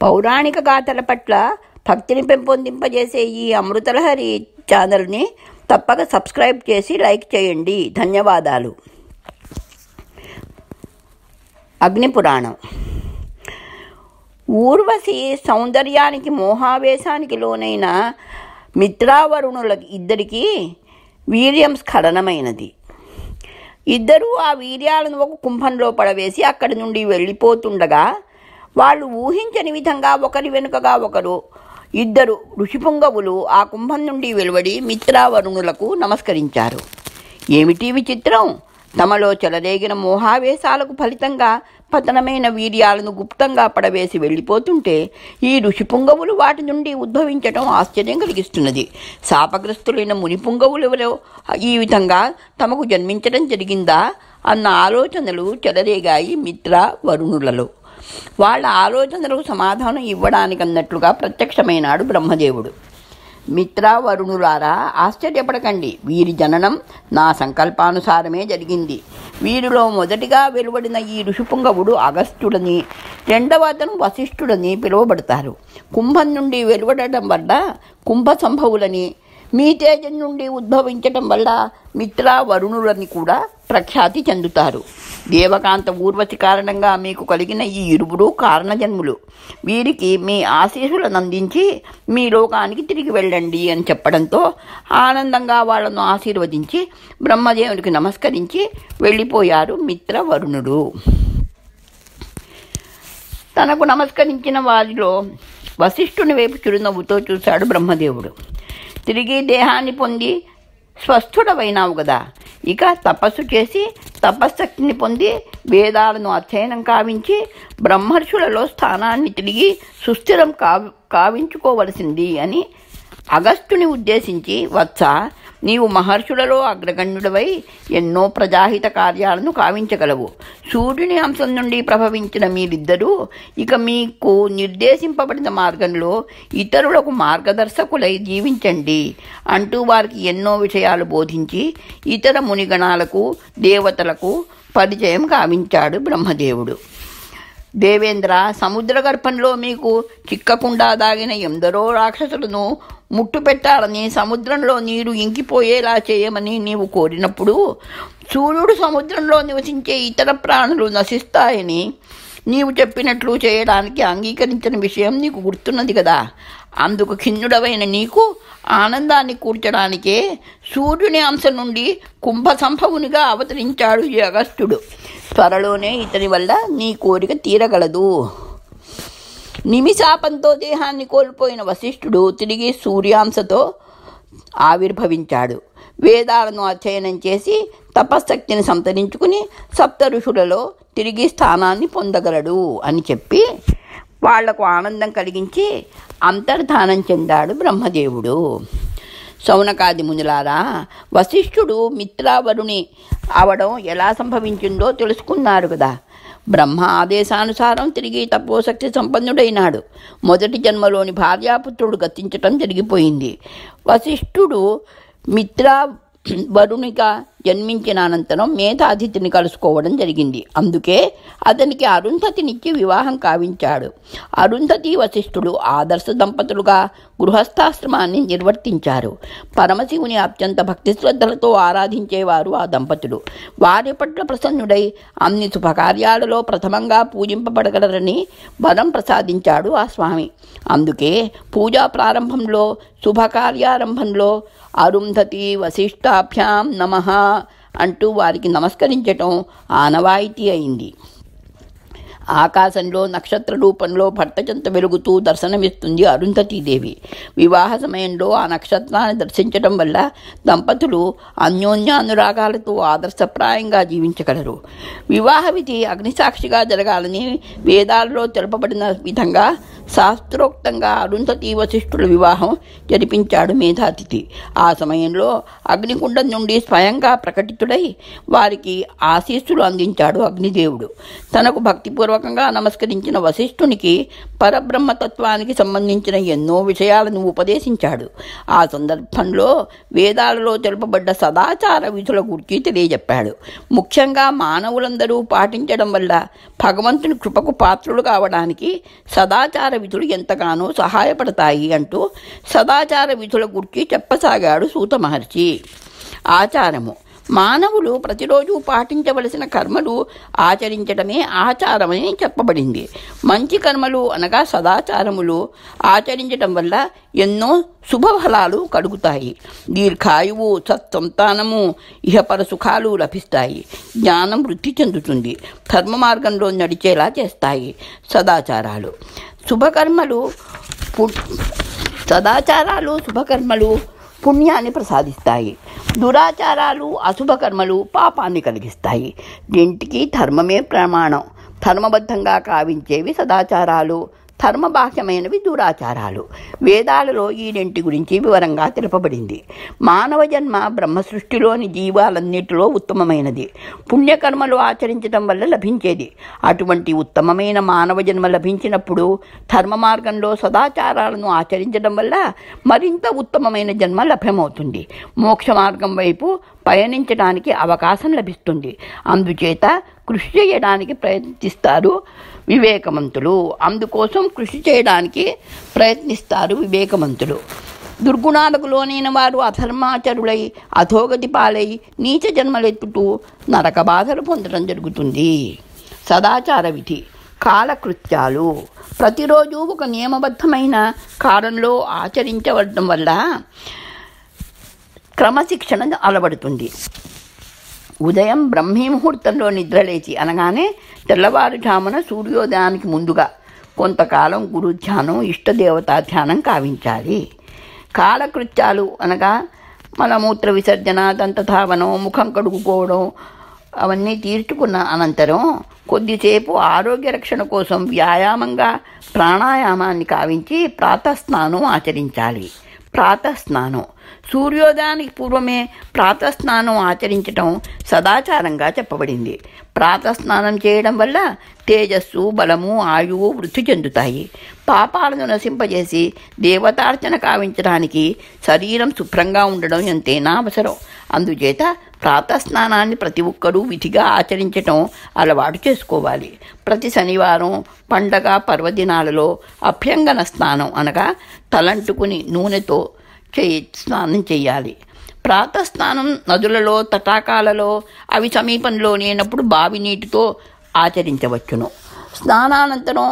పౌరాణిక గాథల పట్ల భక్తిని పెంపొందింపజేసే ఈ అమృతలహరి ఛానల్ని తప్పక సబ్స్క్రైబ్ చేసి లైక్ చేయండి. ధన్యవాదాలు. అగ్నిపురాణం. ఊర్వశి సౌందర్యానికి మోహావేశానికి లోనైన మిత్రావరుణుల ఇద్దరికీ వీర్యం స్ఖలనమైనది. ఇద్దరూ ఆ వీర్యాలను ఒక కుంభంలో పడవేసి అక్కడి నుండి వెళ్ళిపోతుండగా వాళ్ళు ఊహించని విధంగా ఒకరి వెనుకగా ఒకరు ఇద్దరు ఋషిపుంగవులు ఆ కుంభం నుండి వెలువడి మిత్రావరుణులకు నమస్కరించారు. ఏమిటి విచిత్రం! తమలో చెలరేగిన మోహావేశాలకు ఫలితంగా పతనమైన వీర్యాలను గుప్తంగా పడవేసి వెళ్ళిపోతుంటే ఈ ఋషిపుంగవులు వాటి నుండి ఉద్భవించడం ఆశ్చర్యం కలిగిస్తున్నది. శాపగ్రస్తులైన మునిపుంగవులలో ఈ విధంగా తమకు జన్మించడం జరిగిందా అన్న ఆలోచనలు చెలరేగాయి మిత్ర వరుణులలో. వాళ్ళ ఆలోచనలకు సమాధానం ఇవ్వడానికన్నట్లుగా ప్రత్యక్షమైనాడు బ్రహ్మదేవుడు. మిత్రావరుణులారా, ఆశ్చర్యపడకండి. వీరి జననం నా సంకల్పానుసారమే జరిగింది. వీరిలో మొదటిగా వెలువడిన ఈ ఋషిపుంగవుడు అగస్త్యుడని, రెండవ అతను వశిష్ఠుడని పిలువబడతారు. కుంభం నుండి వెలువడటం వల్ల కుంభ సంభవులని, మీ తేజం నుండి ఉద్భవించటం వల్ల మిత్రావరుణులని కూడా ప్రఖ్యాతి చెందుతారు. దేవకాంత ఊర్వశి కారణంగా మీకు కలిగిన ఈ ఇరువురు కారణజన్ములు. వీరికి మీ ఆశీస్సులను అందించి మీ లోకానికి తిరిగి వెళ్ళండి అని చెప్పడంతో ఆనందంగా వాళ్లను ఆశీర్వదించి బ్రహ్మదేవునికి నమస్కరించి వెళ్ళిపోయారు మిత్రవరుణుడు. తనకు నమస్కరించిన వారిలో వశిష్ఠుని వైపు చిరునవ్వుతో చూశాడు బ్రహ్మదేవుడు. తిరిగి దేహాన్ని పొంది స్వస్థుడవైనావు కదా, ఇక తపస్సు చేసి తపశ్శక్తిని పొంది వేదాలను అధ్యయనం కావించి బ్రహ్మర్షులలో స్థానాన్ని తిరిగి సుస్థిరం కావించుకోవలసింది అని అగస్త్యుని ఉద్దేశించి, వత్స, నీవు మహర్షులలో అగ్రగణ్యుడవై ఎన్నో ప్రజాహిత కార్యాలను కావించగలవు. సూర్యుని అంశం నుండి ప్రభవించిన మీరిద్దరూ ఇక మీకు నిర్దేశింపబడిన మార్గంలో ఇతరులకు మార్గదర్శకులై జీవించండి అంటూ వారికి ఎన్నో విషయాలు బోధించి ఇతర మునిగణాలకు దేవతలకు పరిచయం కావించాడు బ్రహ్మదేవుడు. దేవేంద్ర, సముద్ర గర్భంలో మీకు చిక్కకుండా దాగిన ఎందరో రాక్షసులను ముట్టు పెట్టాలని, సముద్రంలో నీరు ఇంకిపోయేలా చేయమని నీవు కోరినప్పుడు సూర్యుడు సముద్రంలో నివసించే ఇతర ప్రాణులు నశిస్తాయని నీవు చెప్పినట్లు చేయడానికి అంగీకరించిన విషయం నీకు గుర్తున్నది కదా. అందుకు ఖిన్నుడవైన నీకు ఆనందాన్ని కూర్చడానికే సూర్యుని అంశ నుండి కుంభ సంభవునిగా అవతరించాడు ఈ అగస్త్యుడు. త్వరలోనే ఇతని వల్ల నీ కోరిక తీరగలదు. నిమిషాపంతో దేహాన్ని కోల్పోయిన వశిష్ఠుడు తిరిగి సూర్యాంశతో ఆవిర్భవించాడు. వేదాలను అధ్యయనం చేసి తపశ్శక్తిని సంతరించుకుని సప్త ఋషులలో తిరిగి స్థానాన్ని పొందగలడు అని చెప్పి వాళ్లకు ఆనందం కలిగించి అంతర్ధానం చెందాడు బ్రహ్మదేవుడు. శౌనకాది మునులారా, వశిష్ఠుడు మిత్రావరుని అవడం ఎలా సంభవించిందో తెలుసుకున్నారు కదా. బ్రహ్మ ఆదేశానుసారం తిరిగి తపోశక్తి సంపన్నుడైనాడు. మొదటి జన్మలోని భార్యాపుత్రుడు గతించటం జరిగిపోయింది. వశిష్ఠుడు మిత్రావరునిగా జన్మించిన అనంతరం మేధాతిథిని కలుసుకోవడం జరిగింది. అందుకే అతనికి అరుంధతినిచ్చి వివాహం కావించాడు. అరుంధతి వశిష్ఠుడు ఆదర్శ దంపతులుగా గృహస్థాశ్రమాన్ని నిర్వర్తించారు. పరమశివుని అత్యంత భక్తి శ్రద్ధలతో ఆరాధించేవారు ఆ దంపతులు. వారి పట్ల ప్రసన్నుడై అన్ని శుభకార్యాలలో ప్రథమంగా పూజింపబడగలరని వరం ప్రసాదించాడు ఆ స్వామి. అందుకే పూజా ప్రారంభంలో, శుభకార్యారంభంలో అరుంధతి వశిష్ఠాభ్యాం నమః అంటూ వారికి నమస్కరించటం ఆనవాయితీ అయింది. ఆకాశంలో నక్షత్ర రూపంలో భర్త చెంత వెలుగుతూ దర్శనమిస్తుంది అరుంధతీదేవి. వివాహ సమయంలో ఆ నక్షత్రాన్ని దర్శించడం వల్ల దంపతులు అన్యోన్యానురాగాలతో ఆదర్శప్రాయంగా జీవించగలరు. వివాహ విధి అగ్నిసాక్షిగా జరగాలని వేదాలలో తెలుపబడిన విధంగా శాస్త్రోక్తంగా అరుంధతి వశిష్ఠుల వివాహం జరిపించాడు మేధాతిథి. ఆ సమయంలో అగ్నికుండం నుండి స్వయంగా ప్రకటితుడై వారికి ఆశీస్సులు అందించాడు అగ్నిదేవుడు. తనకు భక్తిపూర్వకంగా నమస్కరించిన వశిష్ఠునికి పరబ్రహ్మతత్వానికి సంబంధించిన ఎన్నో విషయాలను ఉపదేశించాడు. ఆ సందర్భంలో వేదాలలో తెలుపబడ్డ సదాచార విధుల గురించి తెలియజెప్పాడు. ముఖ్యంగా మానవులందరూ పాటించడం వల్ల భగవంతుని కృపకు పాత్రులు కావడానికి సదాచార విధులు ఎంతగానో సహాయపడతాయి అంటూ సదాచార విధుల గురించి చెప్పసాగాడు సూత మహర్షి. ఆచారము. మానవులు ప్రతిరోజు పాటించవలసిన కర్మలు ఆచరించడమే ఆచారమని చెప్పబడింది. మంచి కర్మలు అనగా సదాచారములు ఆచరించడం వల్ల ఎన్నో శుభఫలాలు కలుగుతాయి. దీర్ఘాయువు, సత్సంతానము, ఇహపర సుఖాలు లభిస్తాయి. జ్ఞానం వృద్ధి చెందుతుంది. ధర్మ మార్గంలో నడిచేలా చేస్తాయి సదాచారాలు. సదాచారాలు శుభకర్మలు పుణ్యాన్ని ప్రసాదిస్తాయి. దురాచారాలు అశుభకర్మలు పాపాన్ని కలిగిస్తాయి. దీంటికి ధర్మమే ప్రమాణం. ధర్మబద్ధంగా కావించేవి సదాచారాలు, ధర్మబాహ్యమైనవి దురాచారాలు. వేదాలలో ఈ రెంటి గురించి వివరంగా తెలుపబడింది. మానవ జన్మ బ్రహ్మ సృష్టిలోని జీవాలన్నిటిలో ఉత్తమమైనది. పుణ్యకర్మలు ఆచరించడం వల్ల లభించేది. అటువంటి ఉత్తమమైన మానవ జన్మ లభించినప్పుడు ధర్మ మార్గంలో సదాచారాలను ఆచరించడం వల్ల మరింత ఉత్తమమైన జన్మ లభ్యమవుతుంది. మోక్ష మార్గం వైపు పయనించడానికి అవకాశం లభిస్తుంది. అందుచేత కృషి చేయడానికి ప్రయత్నిస్తారు వివేకవంతులు. అందుకోసం కృషి చేయడానికి ప్రయత్నిస్తారు వివేకవంతులు. దుర్గుణాలకు లోనైన వారు అధర్మాచరులై అధోగతి పాలై నీచ జన్మలెత్తుతూ నరక బాధలు పొందడం జరుగుతుంది. సదాచార విధి. కాలకృత్యాలు. ప్రతిరోజు ఒక నియమబద్ధమైన కాలంలో ఆచరించడం వల్ల క్రమశిక్షణ అలవడుతుంది. ఉదయం బ్రహ్మీ ముహూర్తంలో నిద్రలేచి అనగానే తెల్లవారుజామున సూర్యోదయానికి ముందుగా కొంతకాలం గురుధ్యానం, ఇష్టదేవతా ధ్యానం కావించాలి. కాలకృత్యాలు అనగా మలమూత్ర విసర్జన, దంతధావనం, ముఖం కడుగుకోవడం అవన్నీ తీర్చుకున్న అనంతరం కొద్దిసేపు ఆరోగ్య రక్షణ కోసం వ్యాయామంగా ప్రాణాయామాన్ని కావించి ప్రాతస్నానం ఆచరించాలి. ప్రాతస్నానం. సూర్యోదయానికి పూర్వమే ప్రాతస్నానం ఆచరించటం సదాచారంగా చెప్పబడింది. ప్రాతస్నానం చేయడం వల్ల తేజస్సు, బలము, ఆయువు వృద్ధి చెందుతాయి. పాపాలను నశింపజేసి దేవతార్చన కావించడానికి శరీరం శుభ్రంగా ఉండడం ఎంతైనా అవసరం. అందుచేత ప్రాతస్నానాన్ని ప్రతి ఒక్కరూ విధిగా ఆచరించటం అలవాటు చేసుకోవాలి. ప్రతి శనివారం, పండగ, పర్వదినాలలో అభ్యంగన స్నానం అనగా తలంటుకుని నూనెతో స్నానం చేయాలి. ప్రాతస్నానం నదులలో, తటాకాలలో అవి సమీపంలో లేనప్పుడు బావి నీటితో ఆచరించవచ్చును. స్నానానంతరం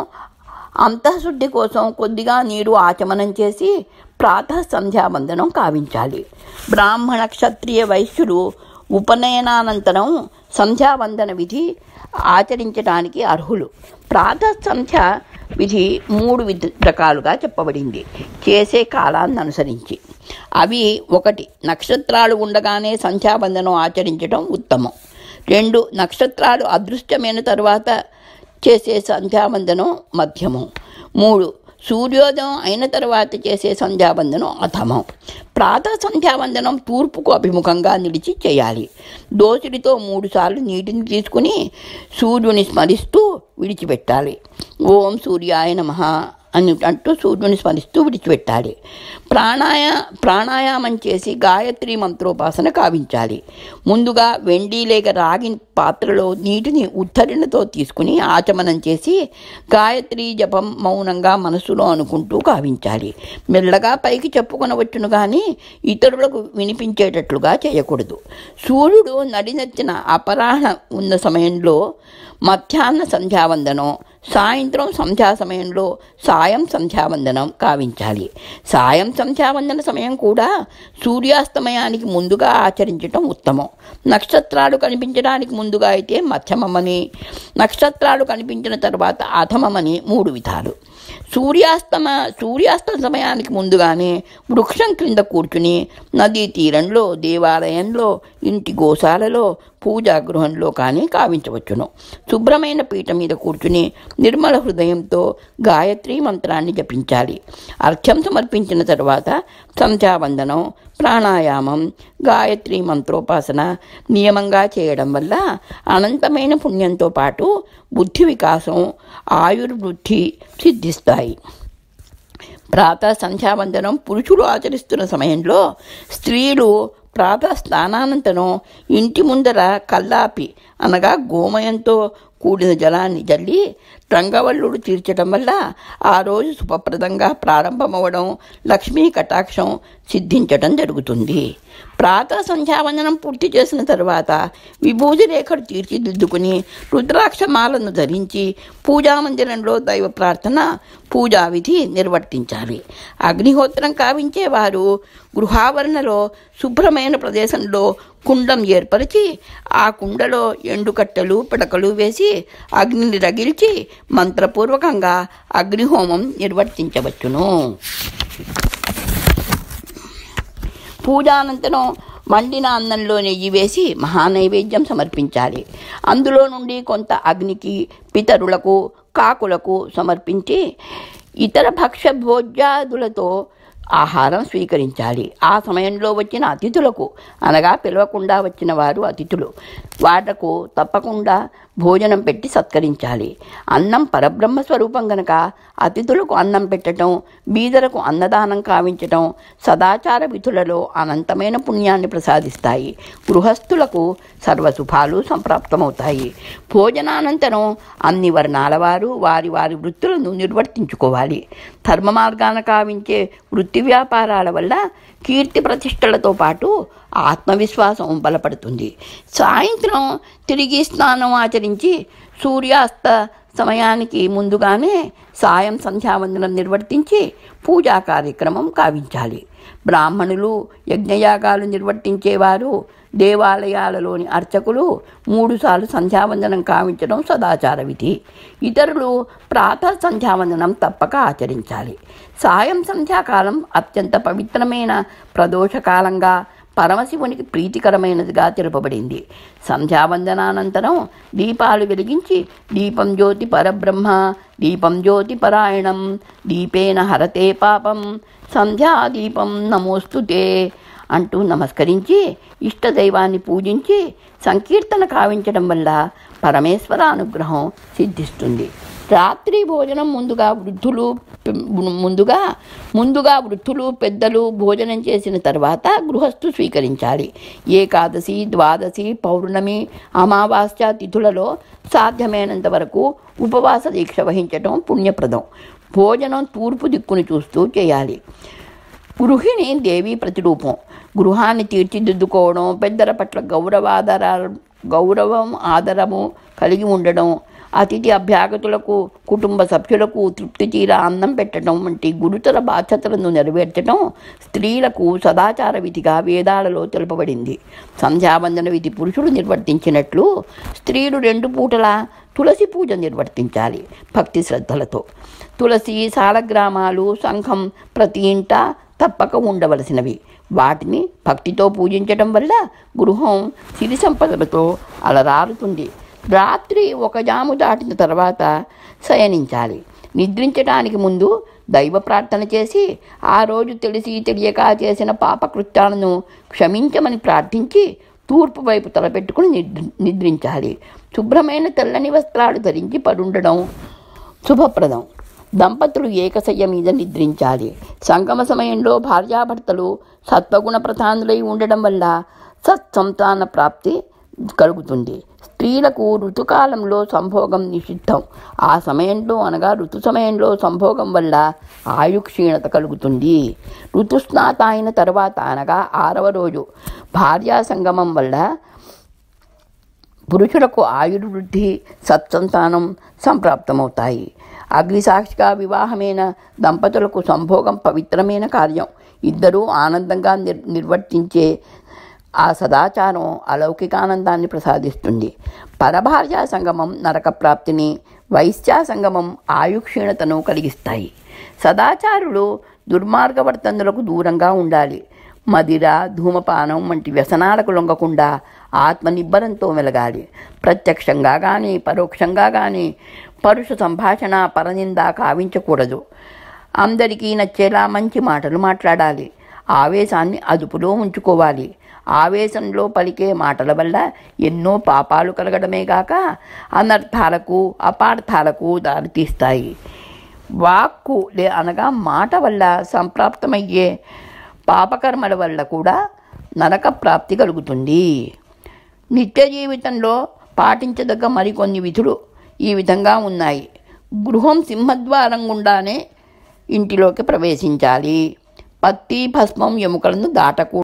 అంతఃశుద్ధి కోసం కొద్దిగా నీరు ఆచమనం చేసి ప్రాతః సంధ్యావందనం కావించాలి. బ్రాహ్మణ, క్షత్రియ, వైశ్యులు ఉపనయనానంతరం సంధ్యావందన విధి ఆచరించడానికి అర్హులు. ప్రాతః సంధ్య విధి 3 రకాలుగా చెప్పబడింది చేసే కాలాన్ని అనుసరించి. అవి: 1. నక్షత్రాలు ఉండగానే సంధ్యావందనం ఆచరించడం ఉత్తమం. 2. నక్షత్రాలు అదృశ్యమైన తరువాత చేసే సంధ్యావందనం మధ్యమం. 3. సూర్యోదయం అయిన తర్వాత చేసే సంధ్యావందనం అధమం. ప్రాతః సంధ్యావందనం తూర్పుకు అభిముఖంగా నిలిచి చేయాలి. దోసిడితో 3 సార్లు నీటిని తీసుకుని సూర్యుని స్మరిస్తూ విడిచిపెట్టాలి. ఓం సూర్యాయ నమః అని అంటూ సూర్యుని స్మరిస్తూ విడిచిపెట్టాలి. ప్రాణాయామం చేసి గాయత్రి మంత్రోపాసన కావించాలి. ముందుగా వెండి లేక రాగి పాత్రలో నీటిని ఉద్ధరణతో తీసుకుని ఆచమనం చేసి గాయత్రి జపం మౌనంగా మనసులో అనుకుంటూ కావించాలి. మెల్లగా పైకి చెప్పుకొనవచ్చును కానీ ఇతరులకు వినిపించేటట్లుగా చేయకూడదు. సూర్యుడు నడినెత్తిన అపరాహ్న ఉన్న సమయంలో మధ్యాహ్న సంధ్యావందనం, సాయంత్రం సంధ్యా సమయంలో సాయం సంధ్యావందనం కావించాలి. సాయం సంధ్యావందన సమయం కూడా సూర్యాస్తమయానికి ముందుగా ఆచరించడం ఉత్తమం. నక్షత్రాలు కనిపించడానికి ముందుగా అయితే మధ్యమమని, నక్షత్రాలు కనిపించిన తర్వాత అధమమని 3 విధాలు. సూర్యాస్త సమయానికి ముందుగానే వృక్షం క్రింద కూర్చుని నదీ తీరంలో, దేవాలయంలో, ఇంటి గోశాలలో, పూజా గృహంలో కానీ కావించవచ్చును. శుభ్రమైన పీట మీద కూర్చుని నిర్మల హృదయంతో గాయత్రి మంత్రాన్ని జపించాలి. అర్ఘ్యం సమర్పించిన తర్వాత సంధ్యావందనం, ప్రాణాయామం, గాయత్రి మంత్రోపాసన నియమంగా చేయడం వల్ల అనంతమైన పుణ్యంతో పాటు బుద్ధి వికాసం, ఆయుర్వృద్ధి సిద్ధిస్తాయి. ప్రాతः సంధ్యావందనం పురుషులు ఆచరిస్తున్న సమయంలో స్త్రీలు ప్రాతः స్నానానంతరం ఇంటి ముందర కల్లాపి అనగా గోమయంతో కూడిన జలాన్ని జల్లి రంగవల్లుడు తీర్చడం వల్ల ఆ రోజు శుభప్రదంగా ప్రారంభమవడం, లక్ష్మీ కటాక్షం సిద్ధించడం జరుగుతుంది. ప్రాతः సంధ్యావందనం పూర్తి చేసిన తర్వాత విభూతి రేఖలు తీర్చిదిద్దుకుని రుద్రాక్షమాలను ధరించి పూజామందిరంలో దైవ ప్రార్థన, పూజా విధి నిర్వర్తించాలి. అగ్నిహోత్రం కావించేవారు గృహావరణలో శుభ్రమైన ప్రదేశంలో కుండం ఏర్పరిచి ఆ కుండలో ఎండుకట్టెలు, పిడకలు వేసి అగ్నిని రగిల్చి మంత్రపూర్వకంగా అగ్నిహోమం నిర్వర్తించవచ్చును. పూజానంతరం వండిన అన్నంలో నెయ్యి వేసి మహానైవేద్యం సమర్పించాలి. అందులో నుండి కొంత అగ్నికి, పితరులకు, కాకులకు సమర్పించి ఇతర భక్ష్య భోజ్యాదులతో ఆహారం స్వీకరించాలి. ఆ సమయంలో వచ్చిన అతిథులకు, అనగా పిలవకుండా వచ్చిన వారు అతిథులు, వాళ్లకు తప్పకుండా భోజనం పెట్టి సత్కరించాలి. అన్నం పరబ్రహ్మ స్వరూపం గనక అతిథులకు అన్నం పెట్టడం, బీదలకు అన్నదానం కావించటం సదాచార విధులలో అనంతమైన పుణ్యాన్ని ప్రసాదిస్తాయి. గృహస్థులకు సర్వశుభాలు సంప్రాప్తమవుతాయి. భోజనానంతరం అన్ని వర్ణాల వారు వారి వారి వృత్తులను నిర్వర్తించుకోవాలి. ధర్మ మార్గాన కావించే వృత్తి వ్యాపారాల వల్ల కీర్తి ప్రతిష్టలతో పాటు ఆత్మవిశ్వాసం బలపడుతుంది. సాయంత్రం తిరిగి స్నానం ఆచరించి సూర్యాస్త సమయానికి ముందుగానే సాయం సంధ్యావందనం నిర్వర్తించి పూజా కార్యక్రమం కావించాలి. బ్రాహ్మణులు, యజ్ఞయాగాలు నిర్వర్తించేవారు, దేవాలయాలలోని అర్చకులు 3 సార్లు సంధ్యావందనం కావించడం సదాచార విధి. ఇతరులు ప్రాతः సంధ్యావందనం తప్పక ఆచరించాలి. సాయం సంధ్యాకాలం అత్యంత పవిత్రమైన ప్రదోషకాలంగా, పరమశివునికి ప్రీతికరమైనదిగా తెలుపబడింది. సంధ్యావందనానంతరం దీపాలు వెలిగించి దీపం జ్యోతి పరబ్రహ్మ, దీపం జ్యోతి పరాయణం, దీపేన హరతే పాపం, సంధ్యాదీపం నమోస్తుతే అంటూ నమస్కరించి ఇష్టదైవాన్ని పూజించి సంకీర్తన కావించడం వల్ల పరమేశ్వర అనుగ్రహం సిద్ధిస్తుంది. రాత్రి భోజనం ముందుగా వృద్ధులు, పెద్దలు భోజనం చేసిన తర్వాత గృహస్థు స్వీకరించాలి. ఏకాదశి, ద్వాదశి, పౌర్ణమి, అమావాస్య తిథులలో సాధ్యమైనంత వరకు ఉపవాస దీక్ష వహించడం పుణ్యప్రదం. భోజనం తూర్పు దిక్కును చూస్తూ చేయాలి. గృహిణి దేవీ ప్రతిరూపం. గృహాన్ని తీర్చిదిద్దుకోవడం, పెద్దల పట్ల గౌరవం ఆదరము కలిగి ఉండడం, అతిథి అభ్యాగతులకు, కుటుంబ సభ్యులకు తృప్తి తీర అన్నం పెట్టడం వంటి గురుతర బాధ్యతలను నెరవేర్చడం స్త్రీలకు సదాచార విధిగా వేదాలలో తెలుపబడింది. సంధ్యావందన విధి పురుషులు నిర్వర్తించినట్లు స్త్రీలు 2 పూటల తులసి పూజ నిర్వర్తించాలి భక్తి శ్రద్ధలతో. తులసి, సాలగ్రామాలు, శంఖం ప్రతి ఇంట తప్పక ఉండవలసినవి. వాటిని భక్తితో పూజించడం వల్ల గృహం సిరి సంపదలతో అలరారుతుంది. రాత్రి 1 జాము దాటిన తర్వాత శయనించాలి. నిద్రించడానికి ముందు దైవ ప్రార్థన చేసి ఆ రోజు తెలిసి తెలియక చేసిన పాపకృత్యాలను క్షమించమని ప్రార్థించి తూర్పు వైపు తలపెట్టుకుని నిద్రించాలి. శుభ్రమైన తెల్లని వస్త్రాలు ధరించి పడుండడం శుభప్రదం. దంపతులు ఏకశయ్య మీద నిద్రించాలి. సంగమ సమయంలో భార్యాభర్తలు సత్వగుణ ప్రధానులై ఉండడం వల్ల సత్సంతాన ప్రాప్తి కలుగుతుంది. స్త్రీలకు ఋతుకాలంలో సంభోగం నిషిద్ధం. ఆ సమయంలో అనగా ఋతు సమయంలో సంభోగం వల్ల ఆయుక్షీణత కలుగుతుంది. ఋతుస్నాత అయిన తర్వాత అనగా 6వ రోజు భార్యా సంగమం వల్ల పురుషులకు ఆయుర్వృద్ధి, సత్సంతానం సంప్రాప్తమవుతాయి. అగ్నిసాక్షిగా వివాహమైన దంపతులకు సంభోగం పవిత్రమైన కార్యం. ఇద్దరూ ఆనందంగా నిర్వర్తించే ఆ సదాచారం అలౌకికానందాన్ని ప్రసాదిస్తుంది. పరభార్యా సంగమం నరక ప్రాప్తిని, వైశ్యా సంగమం ఆయుక్షీణతను కలిగిస్తాయి. సదాచారులు దుర్మార్గవర్తనులకు దూరంగా ఉండాలి. మదిర, ధూమపానం వంటి వ్యసనాలకు లొంగకుండా ఆత్మనిబ్బరంతో మెలగాలి. ప్రత్యక్షంగా కానీ పరోక్షంగా కానీ పరుష సంభాషణ, పరనింద కావించకూడదు. అందరికీ నచ్చేలా మంచి మాటలు మాట్లాడాలి. ఆవేశాన్ని అదుపులో ఉంచుకోవాలి. ఆవేశంలో పలికే మాటల వల్ల ఎన్నో పాపాలు కలగడమే గాక అనర్థాలకు, అపార్థాలకు దారితీస్తాయి. వాక్కు అనగా మాట వల్ల సంప్రాప్తమయ్యే పాపకర్మల వల్ల కూడా నరక ప్రాప్తి కలుగుతుంది. నిత్య జీవితంలో పాటించదగ్గ మరికొన్ని విధులు ఈ విధంగా ఉన్నాయి. గృహం సింహద్వారం గుండానే ఇంటిలోకి ప్రవేశించాలి. పత్తి భస్మం ఎముకలను దాటకూడదు.